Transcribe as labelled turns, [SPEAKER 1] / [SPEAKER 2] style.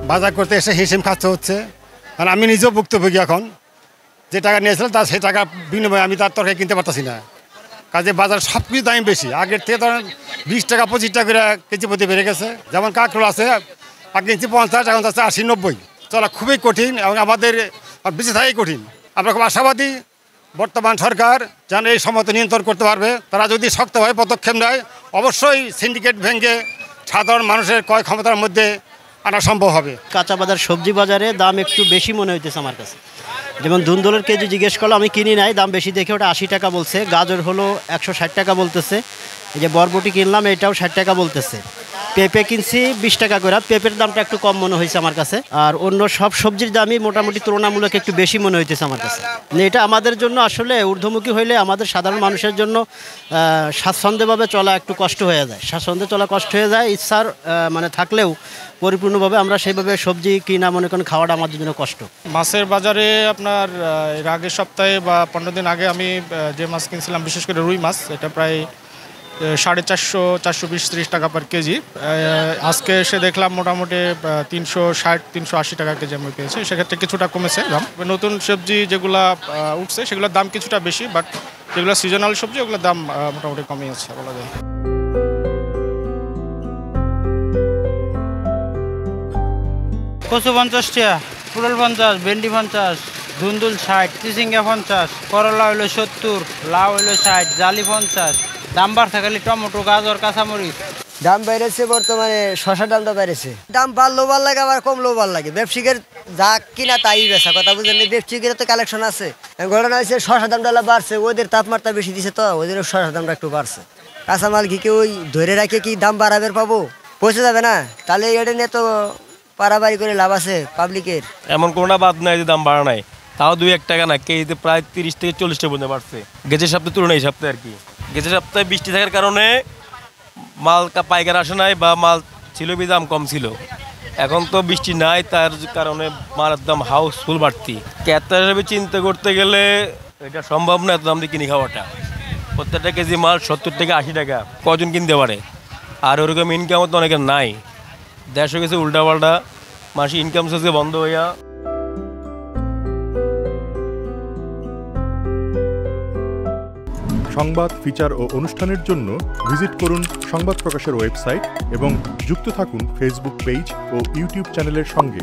[SPEAKER 1] বাজার করতে এসে হিসেব খাচ্ছে হচ্ছে। আর আমি নিজেও ভুক্তভোগী। এখন যে টাকা নিয়েছিলাম তার সেই টাকা বিনিময়ে আমি তার তরকারি কিনতে পারতেছি না। কাজে বাজার সব কিছু দাম বেশি। আগের থেকে ধরেন 20 টাকা 25 টাকা করে কেজি প্রতি বেড়ে গেছে। যেমন কাঁকরোল আছে আগে 50, এখন আছে 80, 90। চলা খুবই কঠিন এবং আমাদের বেঁচে থাকাই কঠিন। আমরা খুব আশাবাদী বর্তমান সরকার যেন এই সমস্ত নিয়ন্ত্রণ করতে পারবে। তারা যদি শক্তভাবে পদক্ষেপ নেয় অবশ্যই সিন্ডিকেট ভেঙে সাধারণ মানুষের ক্রয় ক্ষমতার মধ্যে আনা সম্ভব হবে।
[SPEAKER 2] কাঁচা বাজার সবজি বাজারে দাম একটু বেশি মনে হইতেছে আমার কাছে। যেমন ধুন্দুলের কেজি জিজ্ঞেস করলো, আমি কিনি নাই, দাম বেশি দেখে ওটা 80 টাকা বলছে। গাজর হলো 160 টাকা বলতেছে। এই যে বরবটি কিনলাম এটাও 60 টাকা বলতেছে। পেঁপে কিনছি 20 টাকা করে, পেঁপের দামটা একটু কম মনে হয়েছে আমার কাছে। আর অন্য সব সবজির দামই মোটামুটি তুলনামূলক একটু বেশি মনে হইতেছে আমার কাছে। এটা আমাদের জন্য আসলে ঊর্ধ্বমুখী হইলে আমাদের সাধারণ মানুষের জন্য স্বাচ্ছন্দ্যভাবে চলা একটু কষ্ট হয়ে যায়। স্বাচ্ছন্দ্যে চলা কষ্ট হয়ে যায়, ইচ্ছার মানে থাকলেও পরিপূর্ণভাবে আমরা সেইভাবে সবজি কিনা মনে করেন খাওয়াটা আমাদের জন্য কষ্ট।
[SPEAKER 3] মাছের বাজারে আপনার এর আগের সপ্তাহে বা 15 দিন আগে আমি যে মাছ কিনছিলাম, বিশেষ করে রুই মাছ, এটা প্রায় 450, 420-430 টাকা পার কেজি। আজকে এসে দেখলাম মোটামুটি 360, 380 টাকা কেজি আমি পেয়েছি। সেক্ষেত্রে কিছুটা কমেছে দাম। নতুন সবজি যেগুলো উঠছে সেগুলোর দাম কিছুটা বেশি, বাট যেগুলো সিজনাল সবজি ওগুলোর দাম মোটামুটি কমই আছে বলা যায়।
[SPEAKER 4] কচু 50 টাকা, পটল 50, ভেন্ডি 50, ধুন্দুল 60, চিচিঙ্গা 50, করলা হইলো 70, লাউ হইলো 60, জালি 50। দাম বাড়ছে খালি টমেটো, গাজর, কাঁচামরিচ।
[SPEAKER 5] দাম বেড়েছে, বর্তমানে শশার দামটা বেড়েছে। দাম বাড়লেও ভালো লাগে আবার কমলেও ভালো লাগে। ব্যবসায়ীদের যা কিনা তাই বেচা, কথা বুঝলেন। ব্যবসায়ীদের তো কালেকশন আছে। ঘটনা হয়েছে শশার দামটা বাড়ছে, ওদের তাপমাত্রা বেশি দিছে তো ওদের শশার দামটা একটু বাড়ছে। কাঁচামাল কি কেউ ধরে রাখে কি দাম বাড়াবে পাবো? পৌঁছে যাবে না। তাহলে এটা নিয়ে তো পারাবাড়ি করে লাভ আছে পাবলিকের।
[SPEAKER 6] এমন কোনো বাদ নাই যে দাম বাড়া নাই, তাও 2-1 টাকা না, কেজিতে প্রায় 30 থেকে 40 টাকা পর্যন্ত বাড়ছে গেছের সপ্তাহে তুলনায়। এই সপ্তাহে আর কি গেছের সপ্তাহে বৃষ্টি থাকার কারণে মাল পাইকার আসে নাই, বা মাল ছিল দাম কম ছিল। এখন তো বৃষ্টি নাই, তার কারণে মালের দাম হাউসফুল বাড়তি। ক্রেতা হিসেবে চিন্তা করতে গেলে এটা সম্ভব না এত দাম দিয়ে কিনে খাওয়াটা। প্রত্যেকটা কেজি মাল 70 থেকে 80 টাকা, কজন কিনতে পারে? আর ওরকম ইনকাম তো অনেকের নাই। দেশ হয়ে গেছে উল্টাপাল্টা, মাসে ইনকাম সোর্স বন্ধ হইয়া।
[SPEAKER 7] সংবাদ, ফিচার ও অনুষ্ঠানের জন্য ভিজিট করুন সংবাদ প্রকাশের ওয়েবসাইট এবং যুক্ত থাকুন ফেসবুক পেজ ও ইউটিউব চ্যানেলের সঙ্গে।